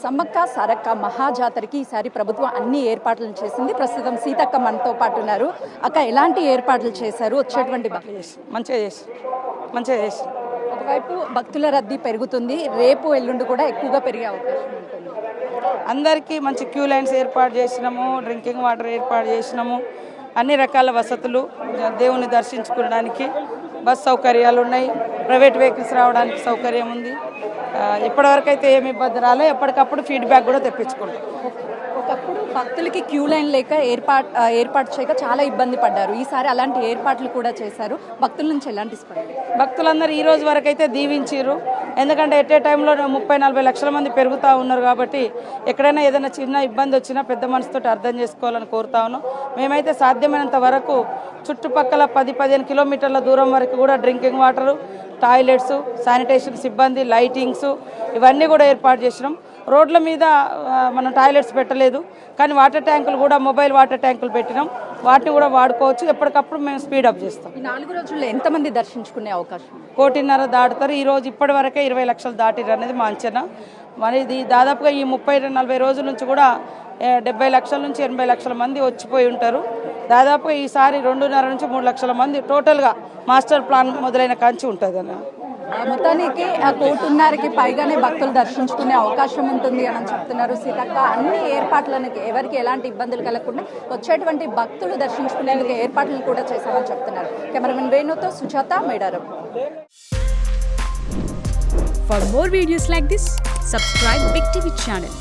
సమ్మక్క సారక్క మహాజాతరకి ఈసారి ప్రభుత్వం అన్ని ఏర్పాట్లను చేసింది. ప్రస్తుతం సీతక్క మనతో పాటు ఉన్నారు. అక్క, ఎలాంటి ఏర్పాట్లు చేశారు? వచ్చేటువంటి మంచిగా చేసి ఒకవైపు భక్తుల రద్దీ పెరుగుతుంది, రేపు ఎల్లుండి కూడా ఎక్కువగా పెరిగే అవకాశం ఉంటుంది. అందరికీ మంచి క్యూ లైన్స్ ఏర్పాటు చేసినాము, డ్రింకింగ్ వాటర్ ఏర్పాటు చేసినాము, అన్ని రకాల వసతులు, దేవుని దర్శించుకోవడానికి బస్ సౌకర్యాలు ఉన్నాయి, ప్రైవేట్ వెహికల్స్ రావడానికి సౌకర్యం ఉంది. ఇప్పటివరకు అయితే ఏమి ఇబ్బంది రాలే. ఎప్పటికప్పుడు ఫీడ్బ్యాక్ కూడా తెప్పించుకుంటాం. ఒకప్పుడు భక్తులకి క్యూ లైన్ లేక ఏర్పాటు చేయక చాలా ఇబ్బంది పడ్డారు. ఈసారి అలాంటి ఏర్పాట్లు కూడా చేశారు. భక్తుల నుంచి ఎలాంటి స్పందన? భక్తులందరూ ఈ రోజు వరకు అయితే దీవించారు. ఎందుకంటే ఎట్ ఏ టైంలో 30-40 లక్షల మంది పెరుగుతూ ఉన్నారు కాబట్టి ఎక్కడైనా ఏదైనా చిన్న ఇబ్బంది వచ్చినా పెద్ద మనసుతో అర్థం చేసుకోవాలని కోరుతా ఉన్నాం. మేమైతే సాధ్యమైనంత వరకు చుట్టుపక్కల 10-15 కిలోమీటర్ల దూరం వరకు కూడా డ్రింకింగ్ వాటరు, టాయిలెట్స్, శానిటేషన్ సిబ్బంది, లైటింగ్స్ ఇవన్నీ కూడా ఏర్పాటు చేసినాం. రోడ్ల మీద మనం టాయిలెట్స్ పెట్టలేదు, కానీ వాటర్ ట్యాంకులు కూడా మొబైల్ వాటర్ ట్యాంకులు పెట్టినాం. వాటిని కూడా వాడుకోవచ్చు. ఎప్పటికప్పుడు మేము స్పీడప్ చేస్తాం. ఈ 4 రోజుల్లో ఎంతమంది దర్శించుకునే అవకాశం? 1.5 దాటుతారు. ఈరోజు ఇప్పటి వరకే 20 లక్షలు దాటిరు అనేది మా అంచనా. మరి ఇది దాదాపుగా ఈ 30-40 రోజుల నుంచి కూడా 70 లక్షల నుంచి 80 లక్షల మంది వచ్చిపోయి ఉంటారు. దాదాపుగా ఈసారి 2.5 నుంచి 3 లక్షల మంది టోటల్గా మాస్టర్ ప్లాన్ మొదలైన కాంచి ఉంటుంది అన్న. మొత్తానికి 1.5 పైగానే భక్తులు దర్శించుకునే అవకాశం ఉంటుంది అని చెప్తున్నారు సీతక్క. అన్ని ఏర్పాట్లకి ఎవరికి ఎలాంటి ఇబ్బందులు కలగకుండా వచ్చేటువంటి భక్తులు దర్శించుకునేందుకు ఏర్పాట్లు కూడా చేశామని చెప్తున్నారు. కెమెరామెన్ వేణుతో Sujatha, Medaram. For more videos like this, subscribe Big TV channel.